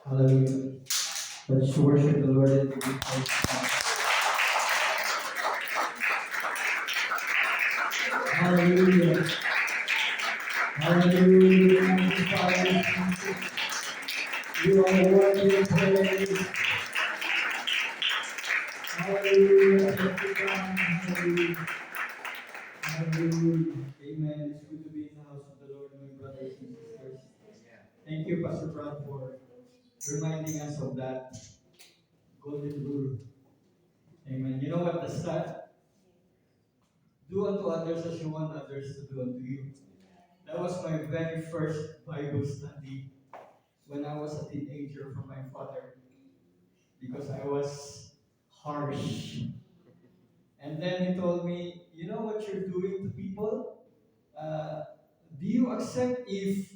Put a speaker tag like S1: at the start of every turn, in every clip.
S1: Hallelujah. Let's worship the Lord and give Him praise. Hallelujah. Hallelujah. Magnify you, Jesus. You are worthy of praise. Hallelujah. Thank you, God. Hallelujah. Hallelujah. Amen. It's good to be in the house of the Lord, my brothers and sisters. Thank you, Pastor Brad, for reminding us of that golden rule. Amen. You know what the start? Do unto others as you want others to do unto you. That was my very first Bible study when I was a teenager from my father because I was harsh. And then he told me, you know what you're doing to people? Uh, do you accept if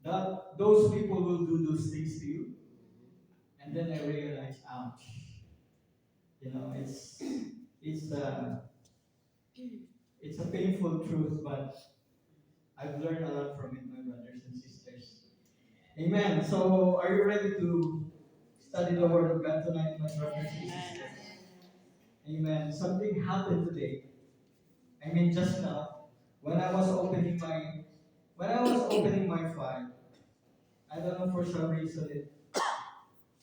S1: that those people will do those things to you? And then I realized, ouch. You know, it's uh, it's a painful truth, but I've learned a lot from it, my brothers and sisters. Amen. So, are you ready to study the Word of God tonight, my brothers and sisters? Amen. Something happened today. I mean, just now, when I was opening my file, I don't know for some reason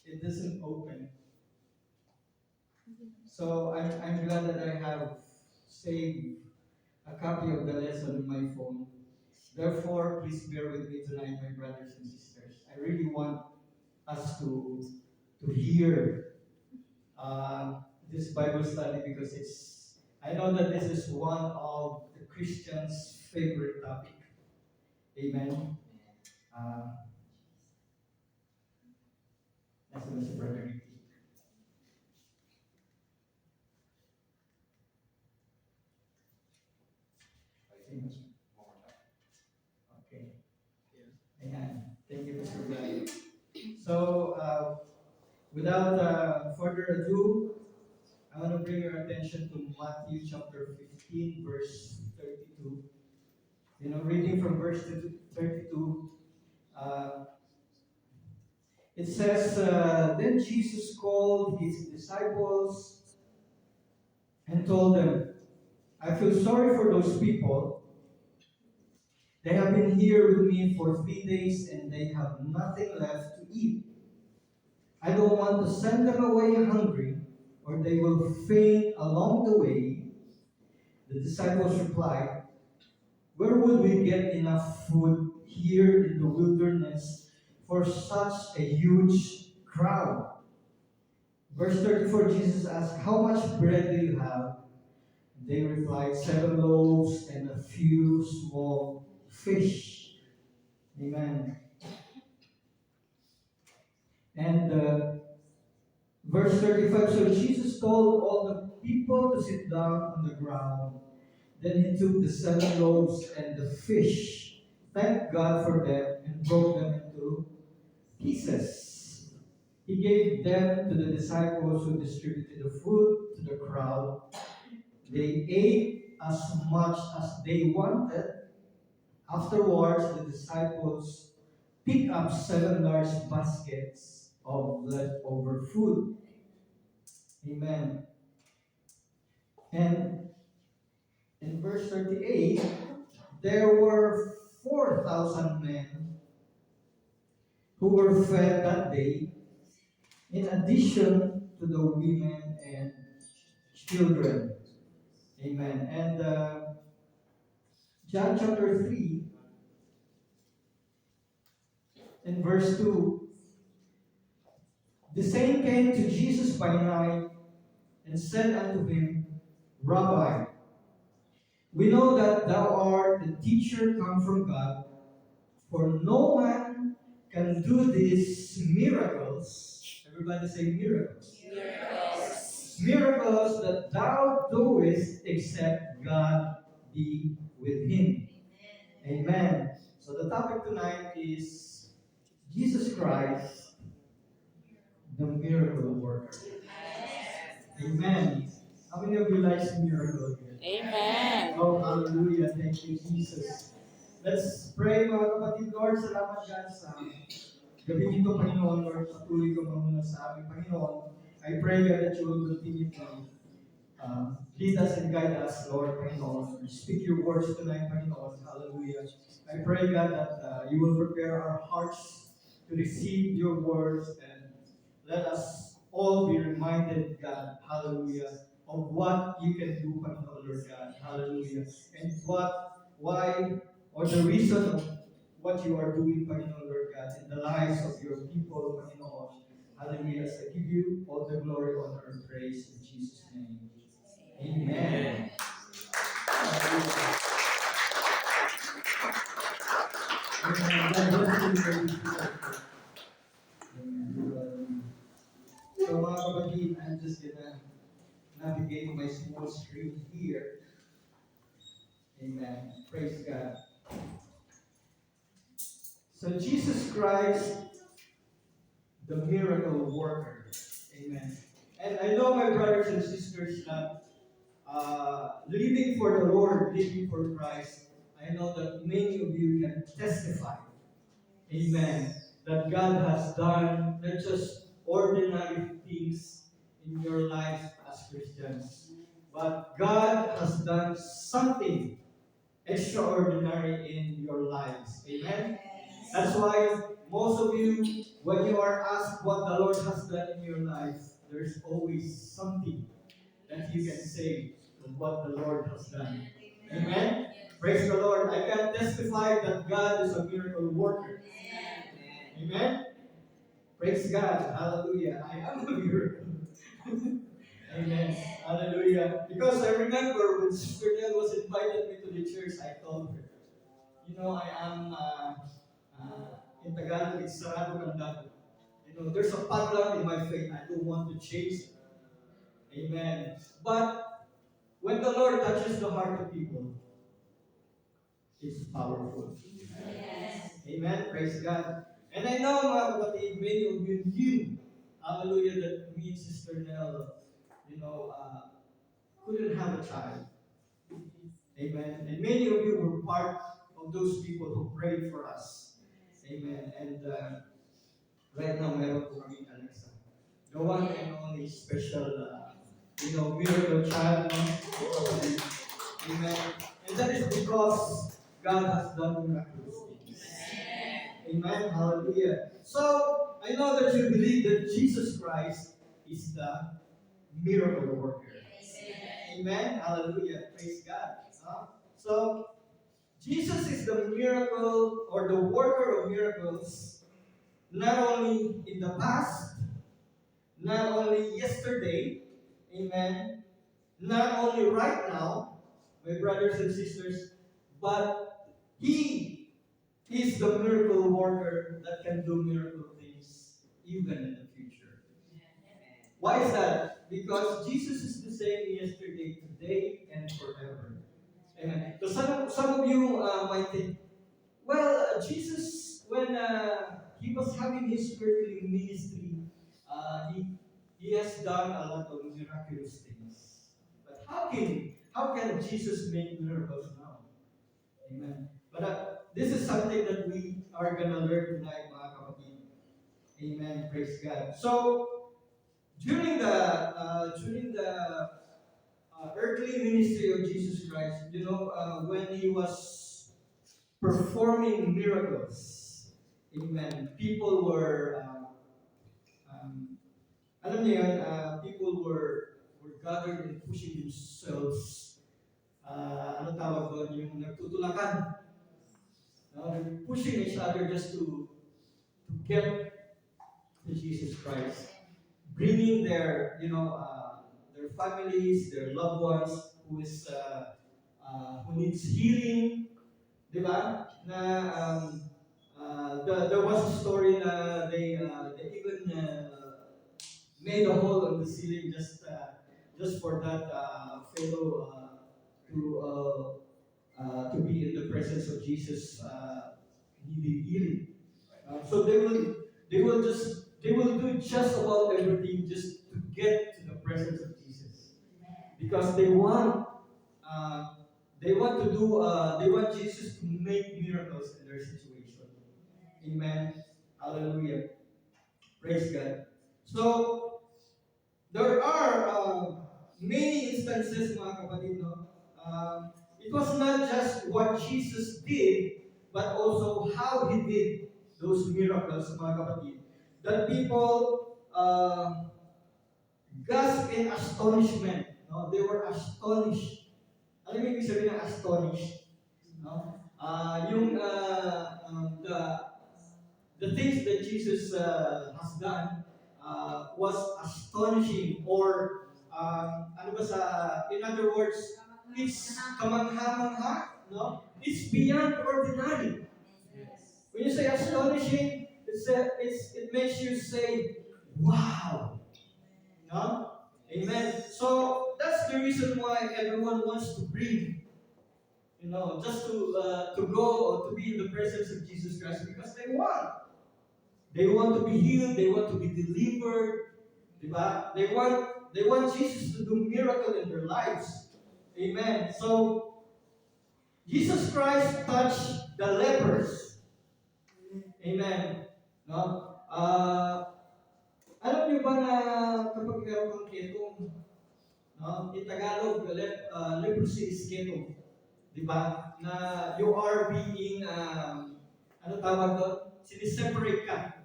S1: it doesn't open. So I'm glad that I have saved a copy of the lesson on my phone. Therefore, please bear with me tonight, my brothers and sisters. I really want us to hear uh, this Bible study because I know that this is one of the Christians' favorite topic. Amen. Uh, Nasa ba si Brother Ricky? Okay. Ayan. Thank you, Mr. Brian. So, without further ado, I want to bring your attention to Matthew chapter 15, verse 32. You know, reading from verse 32, uh, it says, Then Jesus called his disciples and told them, I feel sorry for those people. They have been here with me for 3 days and they have nothing left to eat. I don't want to send them away hungry, or they will faint along the way. The disciples replied, Where would we get enough food here in the wilderness for such a huge crowd? Verse 34, Jesus asked, How much bread do you have? They replied, 7 loaves and a few small fish. Amen. And verse 35, so Jesus told all the people to sit down on the ground. Then he took the 7 loaves and the fish, thanked God for them, and broke them into pieces. He gave them to the disciples who distributed the food to the crowd. They ate as much as they wanted. Afterwards, the disciples picked up 7 large baskets of leftover food. Amen. And in verse 38, there were 4,000 men who were fed that day, in addition to the women and children. Amen. And John chapter 3, in verse 2, the same came to Jesus by night and said unto him, Rabbi, we know that thou art the teacher come from God, for no man can do these miracles. Everybody say miracles. Miracles that thou doest except God be with him. Amen. So the topic tonight is Jesus Christ, the miracle worker. Amen. How many of you like miracle here?
S2: Amen.
S1: Oh, hallelujah. Thank you, Jesus. Let's pray, mga kapatid. Lord, salamat God sa Gabing ito, Panginoon, Lord, patuloy ka mamuna sa aming Panginoon. I pray, God, that you will continue to lead us and guide us, Lord, Panginoon. Speak your words tonight, Panginoon. Hallelujah. I pray, God, that you will prepare our hearts to receive your words, and let us all be reminded, God, hallelujah, of what you can do, Panginoon, Lord God, hallelujah, and why, or the reason of what you are doing, Panginoon, Lord God, in the lives of your people, Panginoon. Hallelujah. So I give you all the glory, honor, and praise in Jesus' name. Amen. Hallelujah. Amen. God bless you, ladies. Amen. So mga kapatid, I'm just gonna navigate my small screen here. Amen. Praise God. So Jesus Christ, the miracle worker. Amen. And I know my brothers and sisters that living for the Lord, living for Christ, I know that many of you can testify. Amen. That God has done not just ordinary things in your life as Christians, but God has done something extraordinary in your lives. Amen. That's why most of you, when you are asked what the Lord has done in your life, there's always something that you can say of what the Lord has done. Amen. Praise the Lord. I can testify that God is a miracle worker. Amen. Praise God. Hallelujah. I am a miracle. Amen. Hallelujah. Because I remember when Sister Nell was invited me to the church, I told her, you know, I am in Tagalog, it's Sarado Candado. You know, there's a padlock in my faith. I don't want to change it. Amen. But when the Lord touches the heart of people, it's powerful. Yes. Amen. Praise God. And I know, mga kapatid, many of you knew, hallelujah, that me and Sister Nell, you know, couldn't have a child. Amen. And many of you were part of those people who prayed for us. Amen. And right now, meron po kami Alexa. The one and only special, miracle child. No? Amen. And that is because God has done miraculous things. Amen. Hallelujah. So, I know that you believe that Jesus Christ is the miracle worker. Amen. Hallelujah. Praise God. So, Jesus is the miracle or the worker of miracles, not only in the past, not only yesterday, amen, not only right now, my brothers and sisters, but He is the miracle worker that can do miracle things even in the future. Why is that? Because Jesus is the same yesterday, today, and forever. Amen. So some of you might think, well, Jesus, when he was having his earthly ministry, he has done a lot of miraculous things. But how can Jesus make miracles now? Amen. But this is something that we are gonna learn tonight, mga kapatid. Amen. Praise God. So during the earthly ministry of Jesus Christ, when he was performing miracles, amen. People were, alam niyo yun, people were gathered and pushing themselves. Ano tawag doon? Yung nagtutulakan. They're pushing each other just to get to Jesus Christ, bringing their families, their loved ones who needs healing, di ba? Na there was a story na they even made a hole on the ceiling just for that fellow to be in the presence of Jesus needing healing. So they will do just about everything just to get to the presence of Jesus because uh, they want Jesus to make miracles in their situation. Amen. Hallelujah. Praise God. So, there are many instances, mga kapatid, no? It was not just what Jesus did, but also how He did those miracles, mga kapatid. That people gasped in astonishment. No? They were astonished. Alam mo ibig sabihin ng astonished? No? The things that Jesus has done was astonishing, or ano ba sa, in other words, it's kamangha-mangha, no? It's beyond ordinary. When you say astonishing, it makes you say, wow. No? Amen. So that's the reason why everyone wants to breathe. Just to go or to be in the presence of Jesus Christ, because they want. They want to be healed. They want to be delivered. Diba? They want Jesus to do miracle in their lives. Amen. So Jesus Christ touched the lepers. Amen. No? Alam niyo ba na kapag meron kang ketong, no? In Tagalog, leprosy is ketong. Diba? Na you are being, ano tawag doon? Siniseparate ka.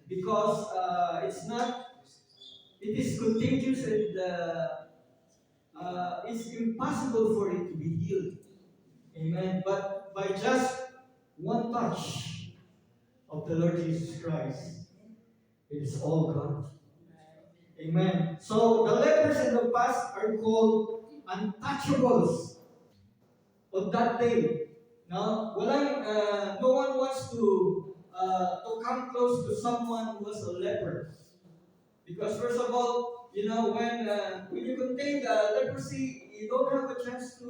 S1: Because it is contagious, and it's impossible for it to be healed. Amen. But by just one touch of the Lord Jesus Christ, it is all gone. Amen. So the lepers in the past are called untouchables on that day. No, no one wants to come close to someone who was a leper, because first of all, when you contain leprosy, you don't have a chance to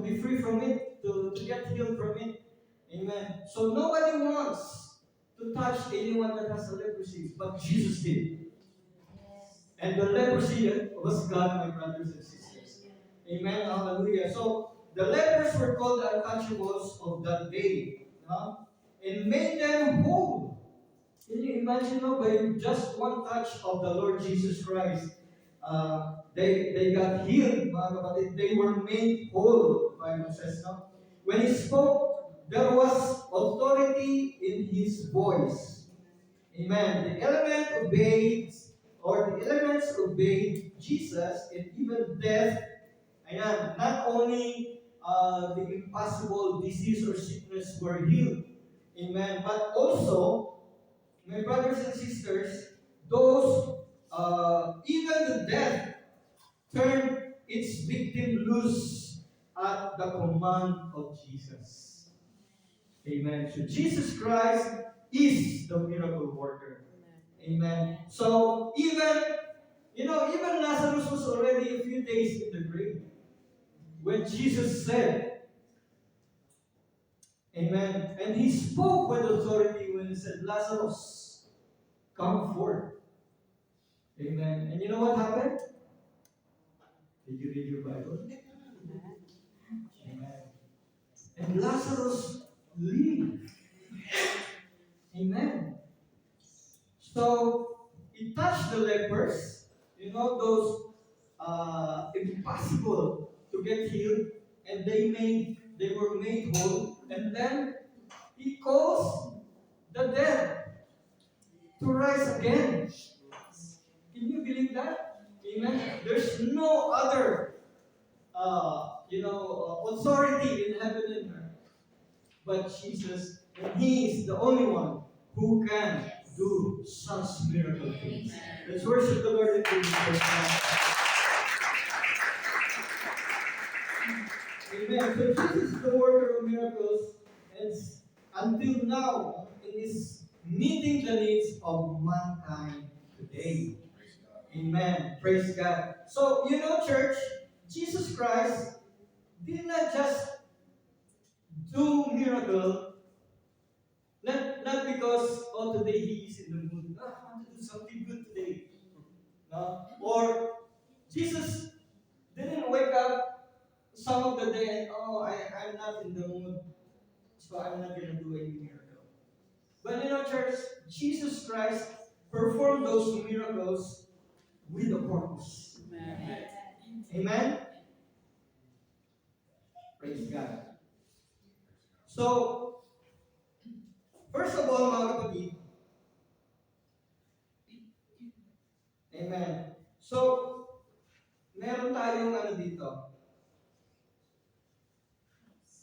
S1: be free from it, to get healed from it. Amen. So nobody wants to touch anyone that has a leprosy, but Jesus did. And the leprosy was gone, my brothers and sisters. Amen. Hallelujah. So the lepers were called the untouchables of that day. No? And made them whole. Can you imagine, by just one touch of the Lord Jesus Christ, they got healed, mga kapatid. They were made whole, the Bible says, no? When He spoke, there was authority in His voice. Amen. The elements obeyed Jesus, and even death. Ayan, not only the impossible disease or sickness were healed. Amen. But also, my brothers and sisters, even the death turned its victim loose at the command of Jesus. Amen. So Jesus Christ is the miracle worker. Amen. So even Lazarus was already a few days in the grave when Jesus said, Amen. And He spoke with authority when He said, Lazarus, come forth. Amen. And you know what happened? Did you read your Bible? Amen. And Lazarus lived. Amen. So He touched the lepers, those impossible to get healed, and they were made whole, and then He calls the dead to rise again. Can you believe that? Amen. There's no other authority in heaven and earth but Jesus, and He is the only one who can do such miracle things. Let's worship the Lord in Jesus. Amen. So Jesus is the worker of miracles, and until now, it is meeting the needs of mankind today. Amen. Praise God. So, church, Jesus Christ did not just do miracle, not because, today He is in the mood. I want to do something good today. No? Or Jesus didn't wake up some of the day and, I'm not in the mood, so I'm not going to do any miracle. church, Jesus Christ performed those miracles with a purpose.
S2: Amen.
S1: Amen? Praise God. So, first of all, mga kapatid, amen. So, meron tayong ano dito.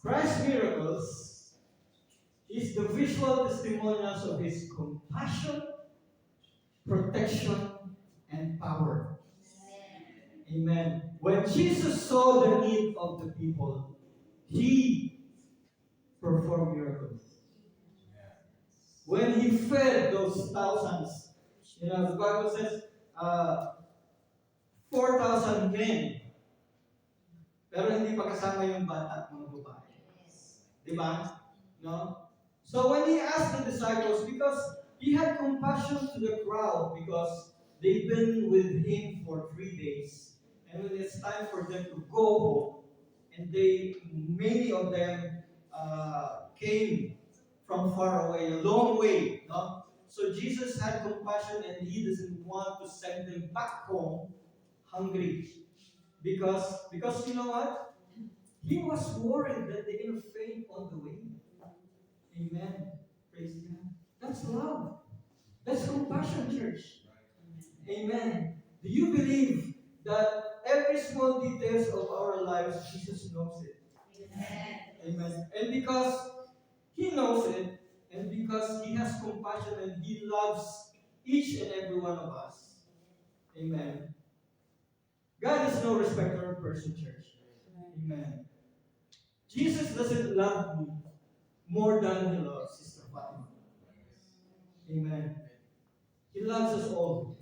S1: Christ's miracles is the visual testimonials of His compassion, protection, and power. Amen. When Jesus saw the need of the people, He performed miracles. When He fed those thousands, the Bible says, 4,000 men. Pero hindi pa kasama yung bata at mga babae. Di ba? No? So when He asked the disciples, because He had compassion to the crowd, because they've been with Him for 3 days, and when it's time for them to go home, and many of them came from far away, a long way, no? So Jesus had compassion, and He doesn't want to send them back home hungry, because you know what? He was worried that they're gonna faint on the way. Amen. Praise God. That's love. That's compassion, church. Amen. Do you believe that every small details of our lives, Jesus knows it? Amen. And because He knows it, and because He has compassion and He loves each and every one of us. Amen. God is no respecter of person, church. Amen. Jesus doesn't love me more than He loves Sister Fatima. Amen. He loves us all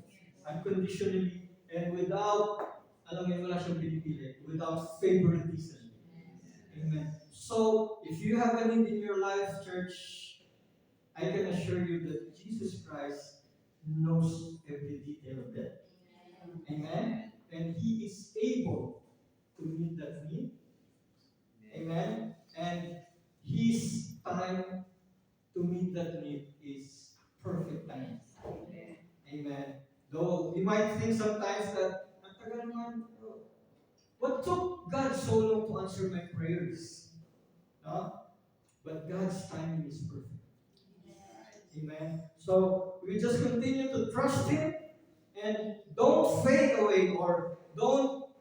S1: unconditionally and without, alam mo, wala siyang pinipili, without favoritism. Amen. So, if you have a need in your life, church, I can assure you that Jesus Christ knows every detail of that. Amen. And He is able to meet that need. Amen. And His time to meet that need is perfect time. Amen. Though we might think sometimes that, ang tagal naman, what took God so long to answer my prayers? No? But God's timing is perfect. Amen. So we just continue to trust Him and don't fade away, or don't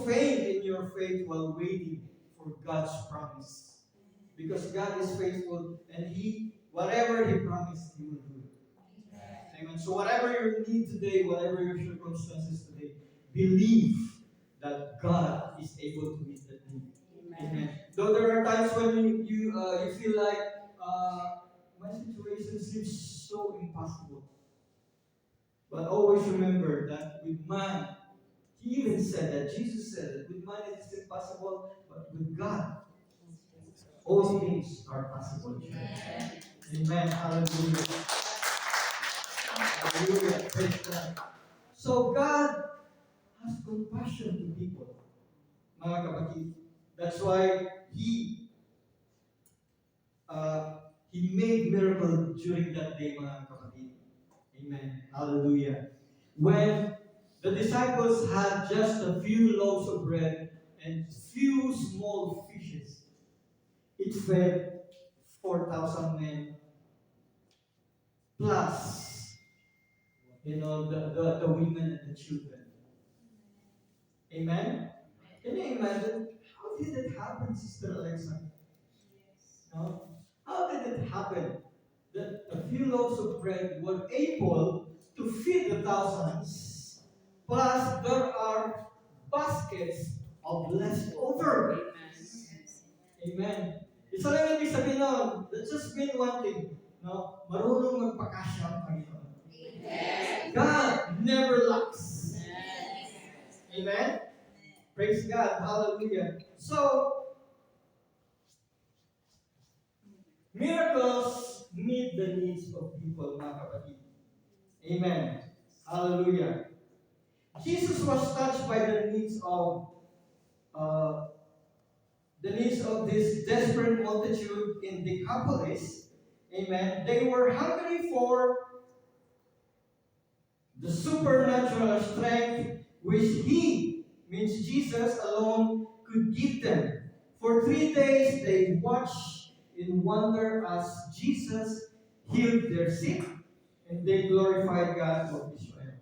S1: faint in your faith while waiting for God's promise. Because God is faithful, and whatever He promised, He will do it. Amen. So whatever your need today, whatever your circumstances today, believe that God is able to meet that need. Amen. Though there are times when you feel like my situation seems so impossible, but always remember that with man, He even said that, Jesus said that with man it is impossible, but with God all things are possible. Amen. Hallelujah. Hallelujah. Praise God. So God has compassion to people, mga kapatid. That's why He made miracle during that day, mga kapatid. Amen. Hallelujah. When the disciples had just a few loaves of bread and few small fishes, it fed 4,000 men plus, the women and the children. Amen? Can you imagine? How did it happen, Sister Alexa? No? How did it happen that a few loaves of bread were able to feed the thousands, plus there are baskets of leftover? Amen. Isa lang ibig sabihin nun, let's just mean one thing. No? Marunong magpakasya ang Panginoon. God never lacks. Amen? Praise God. Hallelujah. So, miracles meet the needs of people, mga kapatid. Amen. Hallelujah. Jesus was touched by the needs of this desperate multitude in Decapolis, Amen. They were hungry for the supernatural strength which He, means Jesus alone, could give them. For 3 days they watched in wonder as Jesus healed their sick, and they glorified God of Israel.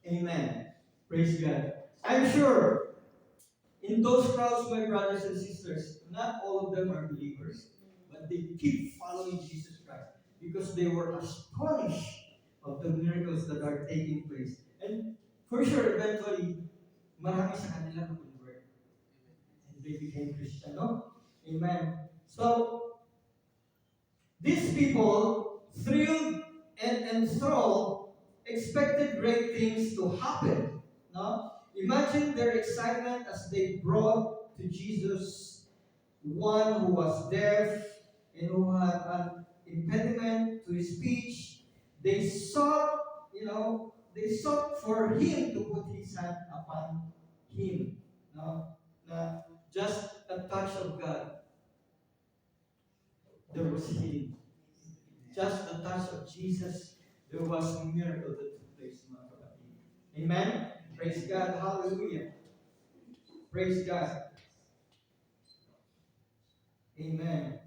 S1: Amen. Praise God. I'm sure in those crowds, my brothers and sisters, not all of them are believers, but they keep following Jesus Christ because they were astonished of the miracles that are taking place. And for sure, eventually, marami sa kanila na-convert. And they became Christian, no? Amen. So, these people, thrilled and enthralled, expected great things to happen. No? Imagine their excitement as they brought to Jesus one who was deaf and who had an impediment to his speech. They sought, they sought for him to put his hand upon him. No? Just a touch of God, there was healing. Just the touch of Jesus, there was a miracle that took place, mga kapatid. Amen? Praise God. Hallelujah. Praise God. Amen.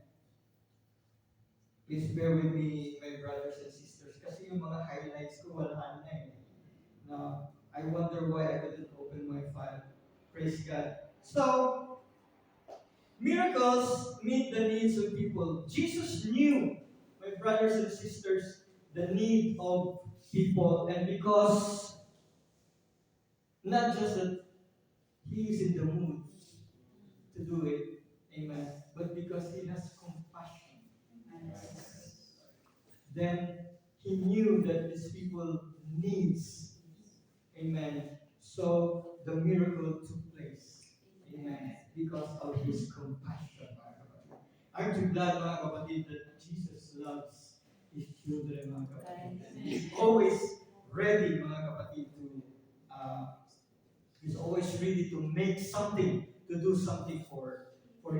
S1: Please bear with me, my brothers and sisters, kasi yung mga highlights ko wala na eh. Now, I wonder why I couldn't open my file. Praise God. So, miracles meet the needs of people. Jesus knew, my brothers and sisters, the need of people, and because not just that He is in the mood to do it, amen, but because He has compassion. Then He knew that these people needs, amen. So the miracle took place, amen, because of His compassion. Aren't you glad, mga kapatid, that Jesus loves His children, mga kapatid? He's always ready, mga kapatid, He's always ready to make something, to do something for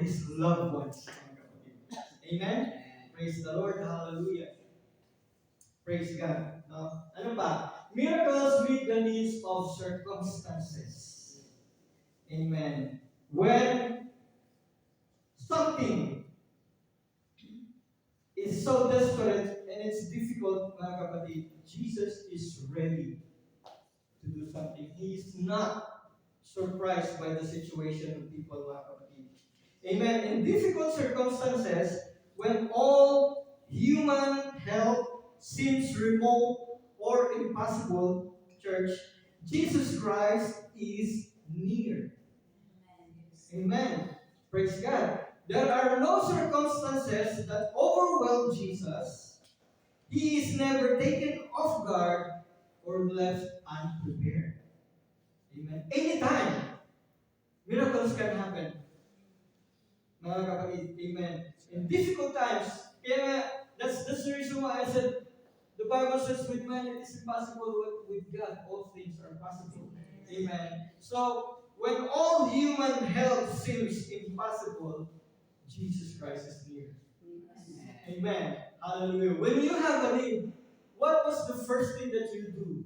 S1: His loved ones, mga kapatid. Amen? Praise the Lord. Hallelujah. Praise God. No? Ano ba? Miracles meet the needs of circumstances. Amen. When something is so desperate and it's difficult, mga kapatid, Jesus is ready to do something. He is not surprised by the situation of people, mga kapatid. Amen. In difficult circumstances, when all human help seems remote or impossible, church, Jesus Christ is near. Amen. Praise God. There are no circumstances that overwhelm Jesus. He is never taken off guard or left unprepared. Amen. Anytime, miracles can happen. Mga kapatid, amen. In difficult times, kaya that's the reason why I said, the Bible says with man it is impossible, but with God all things are possible. Amen. So, when all human help seems impossible, Jesus Christ is near. Amen. Hallelujah. When you have a need, what was the first thing that you do?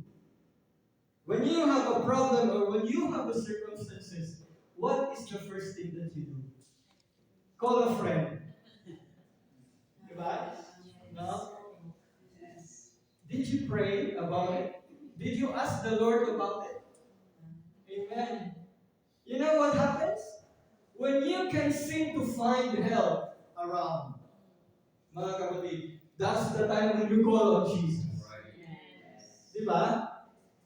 S1: When you have a problem or when you have a circumstances, what is the first thing that you do? Call a friend. Diba? No? Did you pray about it? Did you ask the Lord about it? Amen. You know what happens? When you can seem to find help around, mga kapatid, that's the time when you call on Jesus. Diba?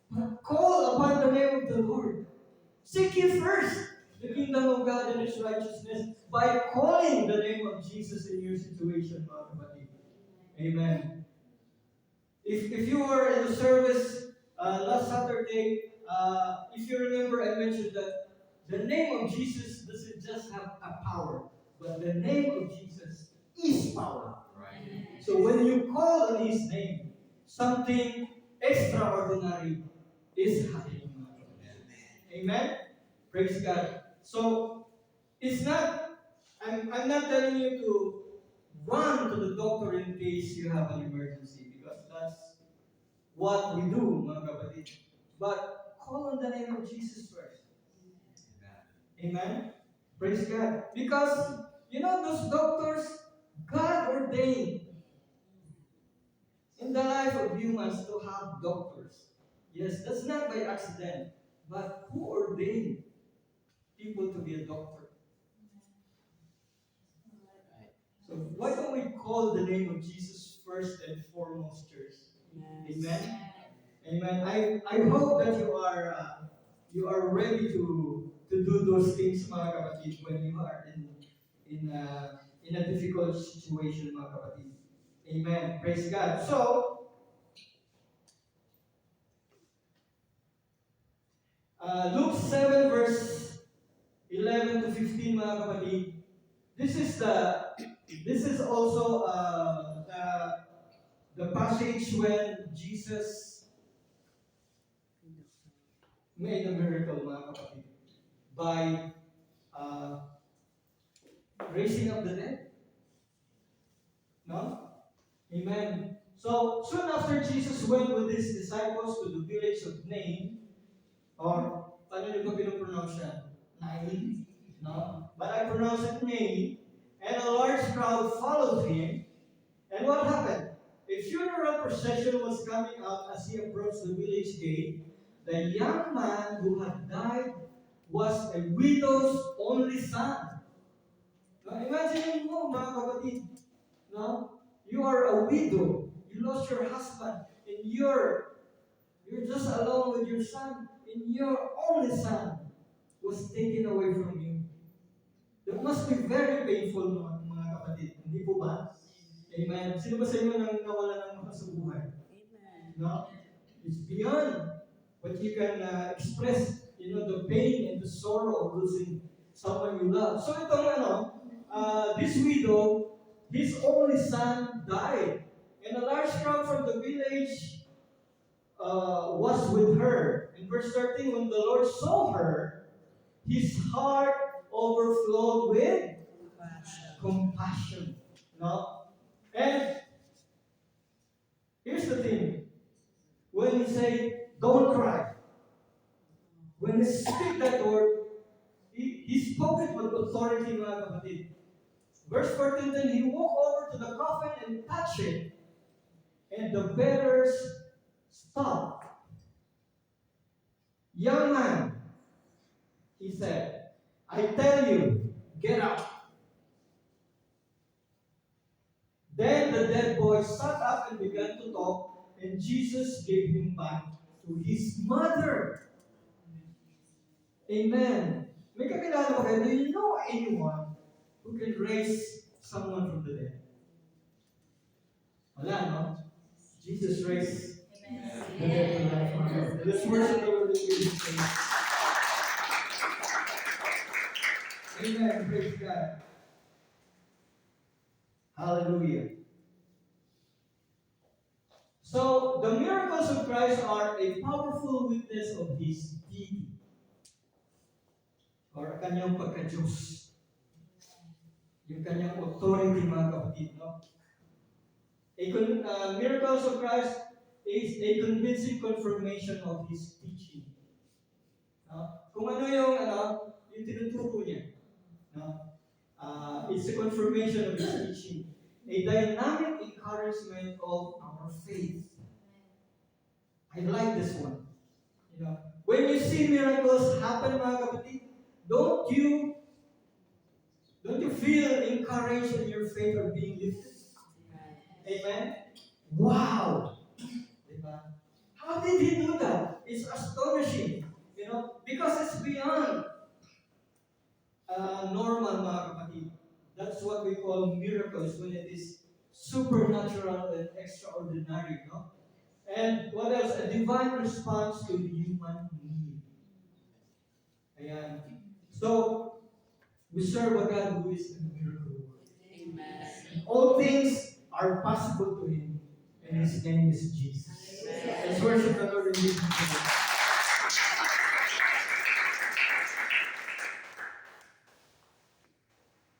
S1: But call upon the name of the Lord. Seek ye first the kingdom of God and His righteousness by calling the name of Jesus in your situation, mga kapatid. Amen. If you were in the service last Saturday, if you remember, I mentioned that the name of Jesus doesn't just have a power, but the name of Jesus is power. Right. So when you call on His name, something extraordinary is happening. Amen? Praise God. So, it's not, I'm not telling you to run to the doctor in case you have an emergency because that's what we do, mga kapatid. But call on the name of Jesus first. Amen? Praise God. Because, those doctors, God ordained in the life of humans to have doctors. Yes, that's not by accident. But who ordained people to be a doctor? So why don't we call the name of Jesus first and foremost, church? Yes. Amen. Amen. I hope that you are ready to do those things, mga kapatid, when you are in a difficult situation, mga kapatid. Amen. Praise God. So Luke 7 verse 11 to 15, mga kapatid. This is also the passage when Jesus made a miracle, mga kapatid, by raising up the dead. No? Amen. So, soon after Jesus went with his disciples to the village of Nain, or paano nyo ba pinopronounce siya? Nain? No? But I pronounce it Nain, and a large crowd followed him. And what happened? A funeral procession was coming out as he approached the village gate. The young man who had died was a widow's only son. Now, imagine mo, mga kapatid, no? You are a widow. You lost your husband, and you're just alone with your son, and your only son was taken away from you. That must be very painful, mga kapatid. Hindi po ba? Amen. Sino ba sa inyo nang nawala ng mga sa buhay? Amen. No? It's beyond what you can express, the pain and the sorrow of losing someone you love. So this widow, his only son died. And a large crowd from the village was with her. In verse 13, when the Lord saw her, his heart overflowed with compassion. No? And here's the thing. When he say, don't cry. When he speak that word, he spoke it with authority, mga kapatid. Verse 14, then he walked over to the coffin and touched it. And the bearers stopped. Young man, he said, I tell you, get up. Then the dead boy sat up and began to talk, and Jesus gave him back to his mother. Amen. May kakilala ba kayo? Do you know anyone who can raise someone from the dead? Wala, no? Jesus raised the dead to life. Let's worship the Lord in Jesus' name. Amen. Praise God. Hallelujah. So, the miracles of Christ are a powerful witness of His deity. Or kanyang pagka-Diyos. Yung kanyang authority, mga kapatid, no? Miracles of Christ is a convincing confirmation of His teaching. No? Kung ano yung tinuturo niya. No? It's a confirmation of His teaching. A dynamic encouragement of our faith. I like this one. When you see miracles happen, mga kapatid, don't you feel encouraged and your faith are being lifted? Amen? Wow! Diba? How did he do that? It's astonishing. Because it's beyond normal, mga kapatid. That's what we call miracles when it is supernatural and extraordinary, no? And what else? A divine response to the human need. Ayan. So, we serve a God who is a miracle worker. Amen. All things are possible to Him, and His name is Jesus. Amen. Let's worship the Lord in Jesus' name.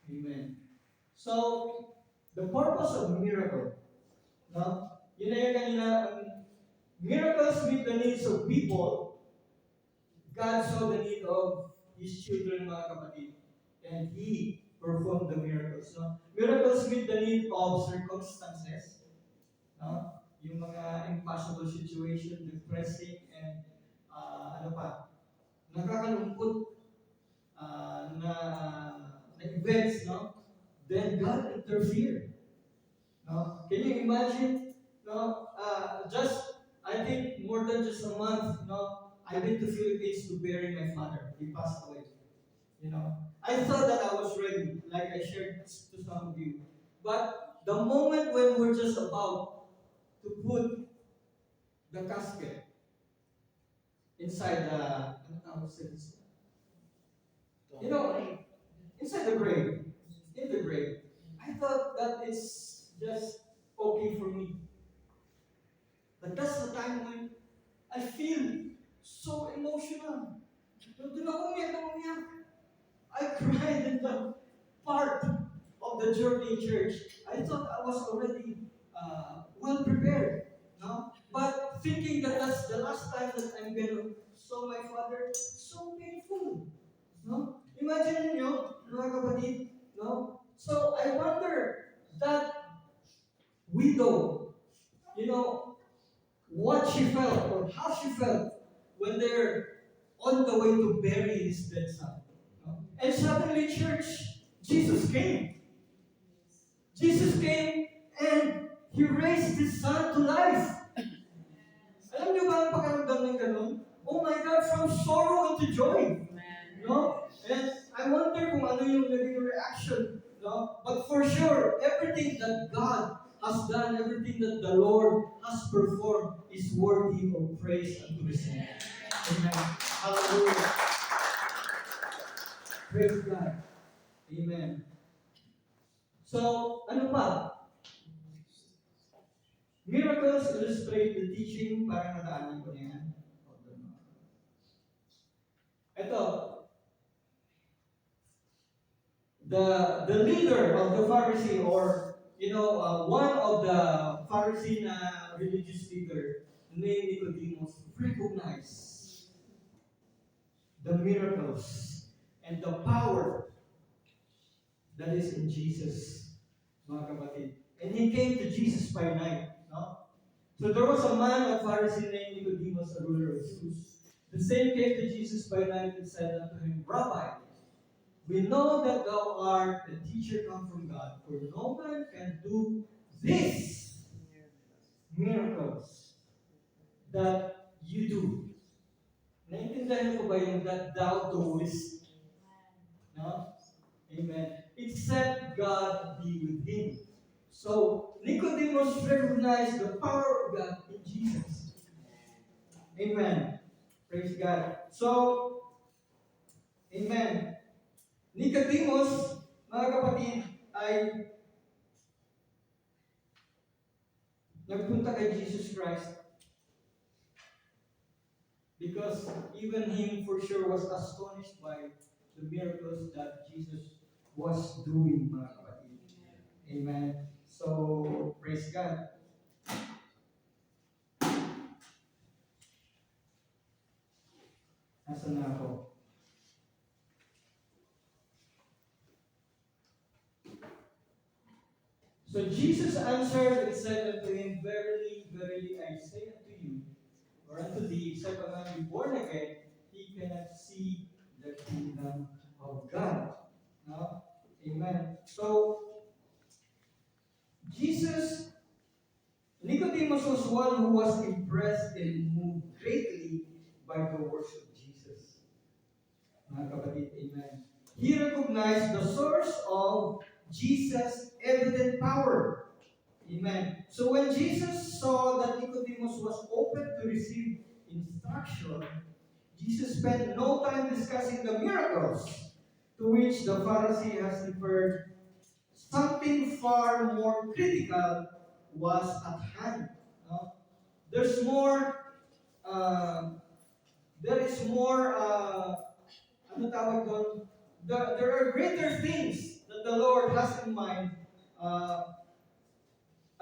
S1: Amen. So, The purpose of miracle, no? Yun na yung kanina, miracles meet the needs of people. God saw the need of His children, mga kapatid, and He performed the miracles. No? Miracles meet the need of circumstances. No? Yung mga impossible situation, depressing, and ano pa, nakakalungkot na events, no? Then God interfered. No? Can you imagine? No? Just I think more than just a month. No, I went to Philippines to bury my father. He passed away. You know, I thought that I was ready, like I shared to some of you. But the moment when we're just about to put the casket inside the, you know, inside the grave, in the grave, I thought that it's just okay for me. But that's the time when I feel so emotional. Doon ako umiyak. I cried in the part of the journey church. I thought I was already well prepared, no? But thinking that that's the last time that I'm gonna saw my father, so painful, no? Imagine nyo, mga kapatid, no? So I wonder that widow, you know, what she felt or how she felt when they're on the way to bury his dead son. No? And suddenly, church, Jesus came. Jesus came and He raised His son to life. Alam niyo ba ang pakiramdam ng ganun? Oh my God, from sorrow into joy. No? And I wonder kung ano yung naging reaction. No? But for sure, everything that God has done, everything that the Lord has performed is worthy of praise unto His name. Amen. Hallelujah. Praise God. Amen. So, ano pa? Miracles illustrate the teaching, parang nadaanan ko na yan. Ito, the leader of the Pharisee, or one of the Pharisee na religious leader named Nicodemus, recognized the miracles and the power that is in Jesus, mga kapatid. And he came to Jesus by night. No? So there was a man, a Pharisee named Nicodemus, a ruler of Jews. The same came to Jesus by night and said unto him, Rabbi, we know that thou art a teacher come from God, for no man can do these miracles that you do. Naintindihan ko ba yung that thou doest? No? Amen. Except God be with him. So, Nicodemus recognized the power of God in Jesus. Amen. Praise God. So, amen. Nicodemus, mga kapatid, ay nagpunta kay Jesus Christ because even him for sure was astonished by the miracles that Jesus was doing, mga kapatid. Amen. So, praise God. Nasaan na ako? So Jesus answered and said unto him, Verily, verily, I say unto you, or unto thee, except a man be born again, he cannot see the kingdom of God. No? Amen. So, Nicodemus was one who was impressed and moved greatly by the works of Jesus. Mga kapatid, amen. He recognized the source of Jesus' evident power. Amen. So when Jesus saw that Nicodemus was open to receive instruction, Jesus spent no time discussing the miracles to which the Pharisee has referred. Something far more critical was at hand. No? There's more, there is more, ano tawag doon? There are greater things that the Lord has in mind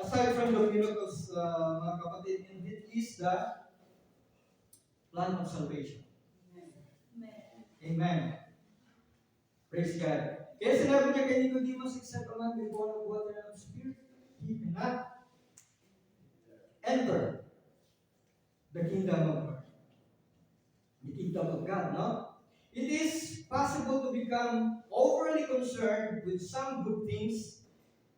S1: aside from the miracles, mga kapatid, and it is the plan of salvation. Amen. Praise God. Kaya sinabi niya kay Nicodemus, except a man be born of water and of spirit, he cannot enter the kingdom of God. The kingdom of God, no? It is possible to become overly concerned with some good things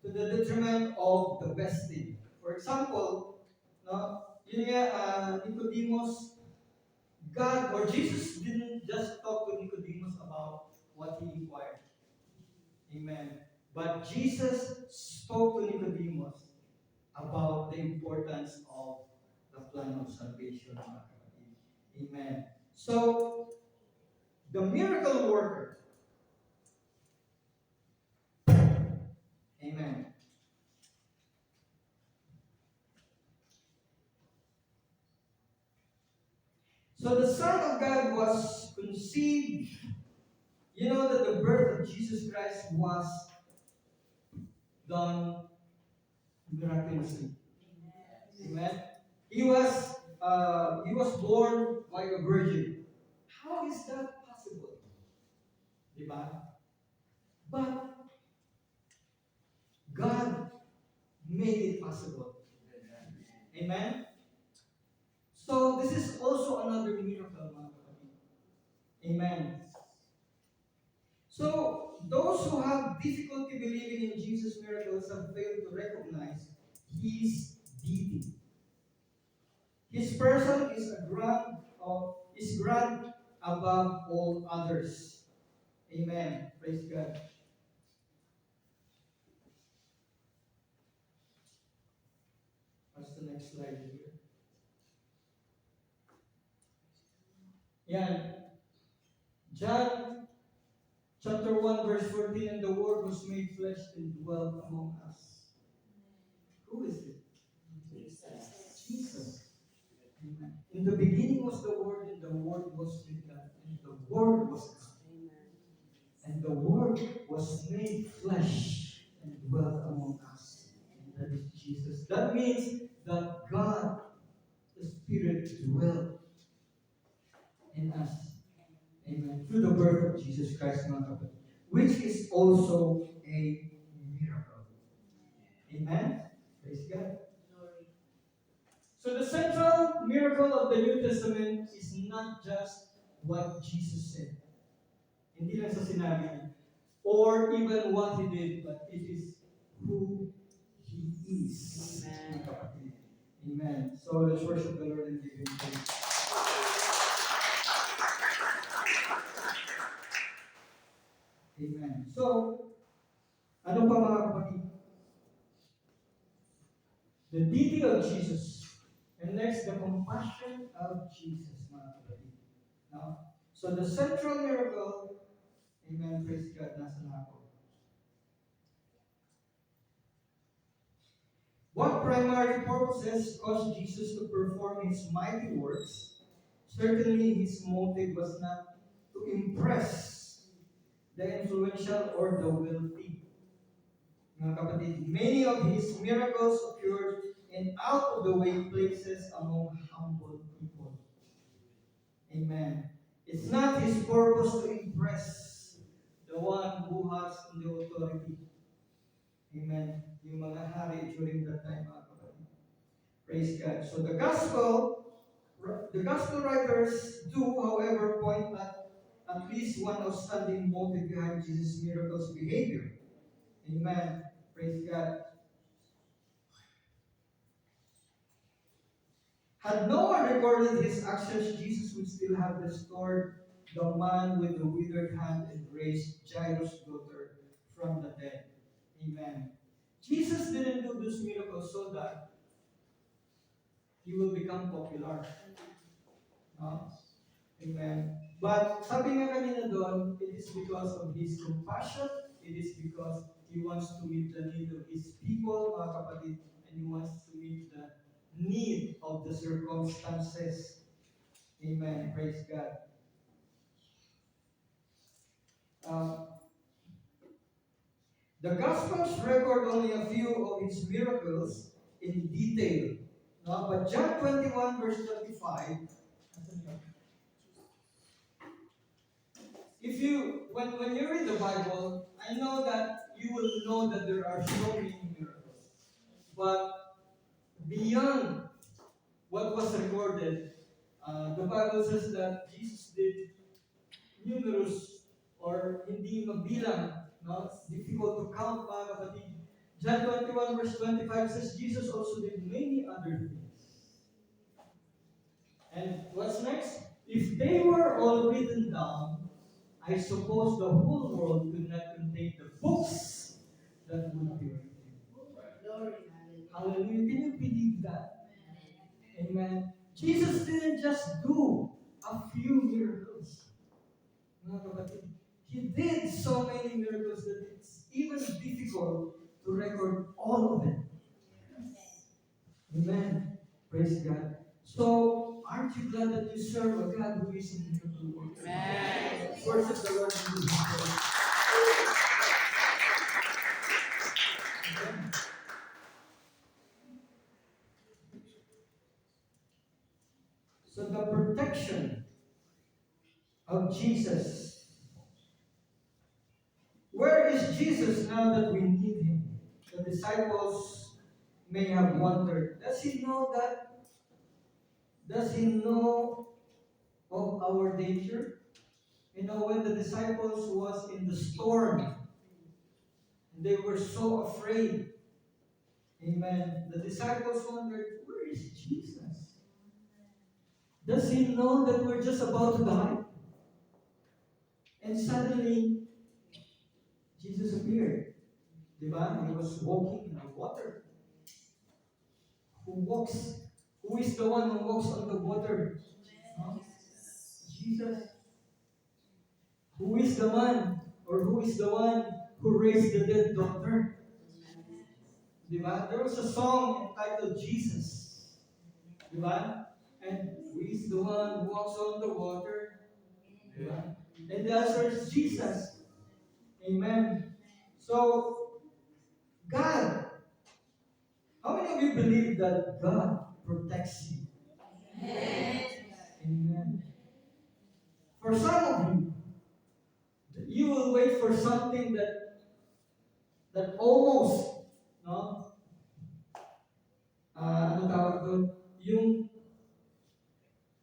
S1: to the detriment of the best thing. For example, no, yun nga, Nicodemus, God or Jesus didn't just talk to Nicodemus about what he inquired. Amen. But Jesus spoke to Nicodemus about the importance of the plan of salvation. Amen. So, the miracle worker. Amen. So the Son of God was conceived. You know that the birth of Jesus Christ was done miraculously. Amen. He was born by a virgin. How is that possible? Diba? But God made it possible. Amen. So this is also another miracle, mga kapatid. Amen. So those who have difficulty believing in Jesus' miracles have failed to recognize His deity. His person is grand above all others. Amen. Praise God. What's the next slide here? Yeah. John chapter 1 verse 14, and the word was made flesh and dwelt among us. Who is it? Jesus. Amen. In the beginning was the Word, and the Word was with God, and the Word was God. And the Word was made flesh and dwelt among us. And that is Jesus. That means that God, the Spirit, dwelt in us. Amen. Through the birth of Jesus Christ, which is also a miracle. Amen. Praise God. So the central miracle of the New Testament is not just what Jesus said. Hindi lang sa sinabi niya. Or even what He did, but it is who He is. Amen. Amen. So let's worship the Lord and give Him praise. Amen. So, ano pa mga kapatid? The deity of Jesus. And next, the compassion of Jesus, mga kapatid. Now, so the central miracle, amen, praise God, nasa na ako. What primary purposes caused Jesus to perform His mighty works? Certainly, His motive was not to impress the influential or the wealthy. Mga kapatid, many of His miracles occurred in out-of-the-way places among humble people. Amen. It's not His purpose to impress the one who has the authority. Amen. Yung mga hari during that time, mga kapatid. Praise God. So the gospel writers do, however, point at least one outstanding motive behind Jesus' miracles behavior. Amen. Praise God. Had no one recorded his actions, Jesus would still have restored the man with the withered hand and raised Jairus' daughter from the dead. Amen. Jesus didn't do this miracle so that he will become popular. No? Amen. But sabi nga kanina doon, it is because of His compassion, it is because He wants to meet the need of His people, mga kapatid, and He wants to meet the need of the circumstances. Amen. Praise God. The Gospels record only a few of His miracles, detail. No? But John 21 verse 25, if you, when you read the Bible, I know that you will know that there are so many miracles. But beyond what was recorded, the Bible says that Jesus did numerous or hindi mabilang, no? It's difficult to count, mga kapatid. John 21 verse 25 says, Jesus also did many other things. And what's next? If they were all written down, I suppose the whole world could not contain the books that would be written. Hallelujah. Can you believe that? Amen. Jesus didn't just do a few miracles. Mga kapatid, He did so many miracles that it's even difficult to record all of them. Amen. Praise God. So, aren't you glad that you serve a God who is in miracle works? Amen. Worship the Lord in His name. So the protection of Jesus. Where is Jesus now that we need Him? The disciples may have wondered, does He know that? Does He know of our danger? You know, when the disciples was in the storm, they were so afraid. Amen. The disciples wondered, where is Jesus? Does He know that we're just about to die? And suddenly, Jesus appeared. Diba? He was walking in the water. Who is the one who walks on the water? Huh? Jesus. Who is the man, or who is the one who raised the dead daughter? Diba? There was a song entitled Jesus. Diba? And who is the one who walks on the water? Diba? And the answer is Jesus. Amen. So, God. How many of you believe that God protects you? Amen. Amen. For some of you, you will wait for something that almost, no? Ano tawag doon? Yung,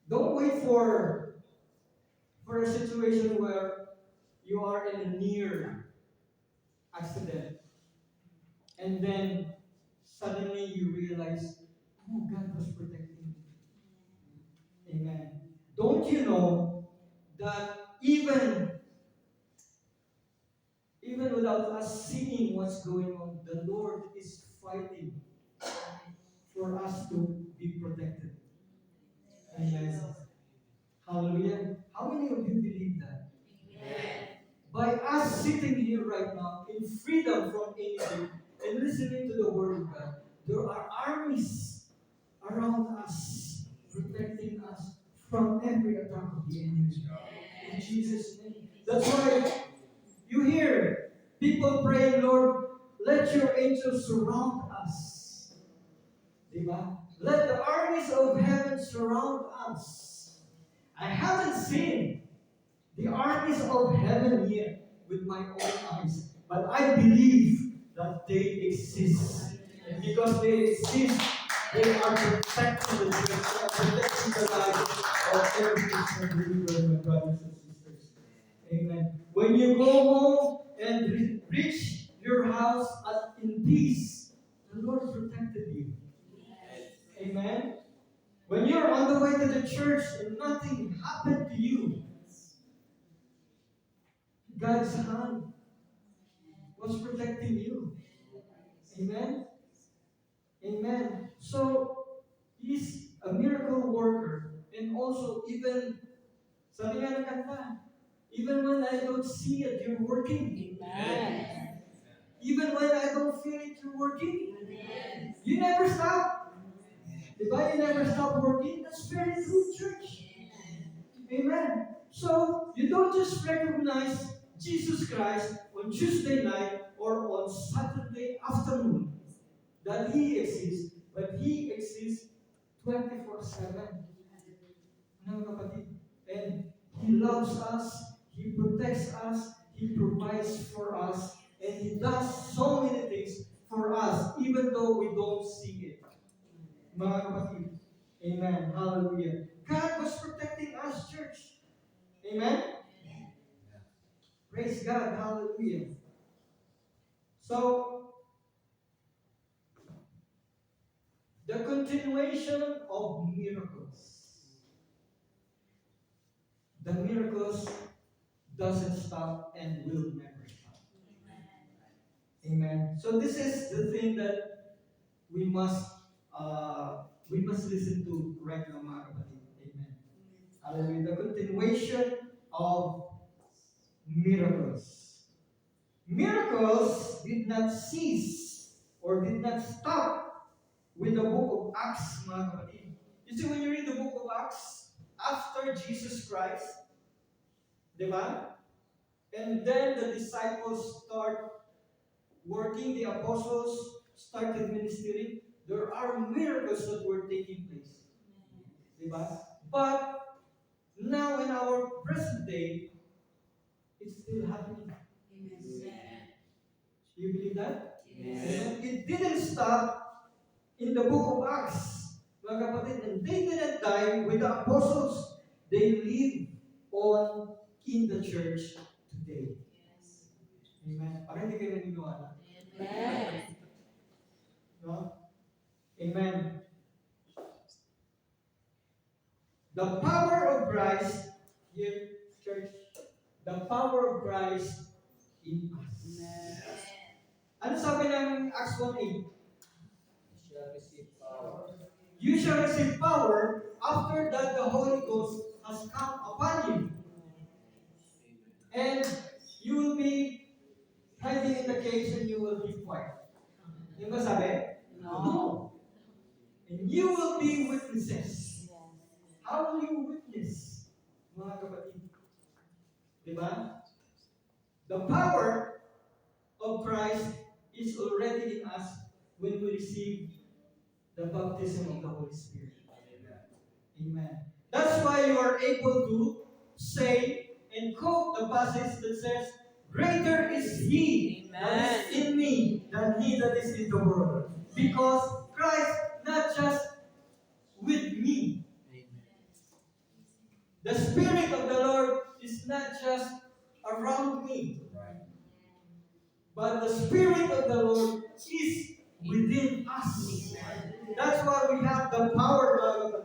S1: don't wait for a situation where you are in a near accident. And then, suddenly you realize, oh, God was protecting me. Amen. Don't you know that even without us seeing what's going on, the Lord is fighting for us to be protected. Amen. Hallelujah. How many of you believe that? Amen. By us sitting here right now in freedom from anything and listening to the Word of God, there are armies around us protecting us from every attack of the enemy. In Jesus' name. That's why you hear people praying, Lord, let your angels surround us. Diba? Let the armies of heaven surround us. I haven't seen the armies of heaven yet with my own eyes, but I believe that they exist. And because they exist, they are protecting the church, they are protecting the lives of every Christian believer, my brothers and sisters. Amen. When you go home and reach your house in peace, the Lord protected you. Amen. When you're on the way to the church and nothing happened to you, God's hand was protecting you. Amen. Amen. So, He's a miracle worker. And also, even, sabi nga ng kanta, even when I don't see it, you're working. Amen. Even when I don't feel it, you're working. Amen. You never stop. Diba? You never stop working. That's very true, church. Amen. So, you don't just recognize Jesus Christ on Tuesday night or on Saturday afternoon that He exists, but He 24/7. Mga kapatid. And He loves us, He protects us, He provides for us, and He does so many things for us, even though we don't see it. Mga kapatid. Amen. Hallelujah. God was protecting us, church. Amen. Praise God. Hallelujah. So, the continuation of miracles. The miracles doesn't stop and will never stop. Amen. So this is the thing that we must listen to right now, mga kapatid. Amen. Hallelujah. The continuation of miracles. Miracles did not cease or did not stop with the book of Acts, mga kapatid. You see, when you read the book of Acts, after Jesus Christ, di ba? And then the disciples start working, the apostles started ministering. There are miracles that were taking place. Di ba? But now in our present day, it's still happening.
S2: Amen.
S1: Do you believe that?
S2: Yes.
S1: And it didn't stop in the book of Acts, mga kapatid, and they didn't die with the apostles. They live on in the church today.
S2: Yes.
S1: Amen. Parang hindi kayo naniniwala.
S2: Amen.
S1: No? Amen. The power of Christ, here, church, the power of Christ in us.
S2: Amen.
S1: Ano sabi ng Acts 1:8?
S3: You shall receive power.
S1: You shall receive power after that the Holy Ghost has come upon you. And you will be hiding in the caves and you will be quiet. Yung ba sabi? No. And you will be witnesses. How will you witness, mga kapatid? Diba? The power of Christ is already in us when we receive the baptism of the Holy Spirit. Amen. That's why you are able to say and quote the passage that says, "Greater is He that is in me than he that is in the world." Because Christ not just with me. The Spirit of the Lord is not just around me, but the Spirit of the Lord is within us. That's why we have the power of God.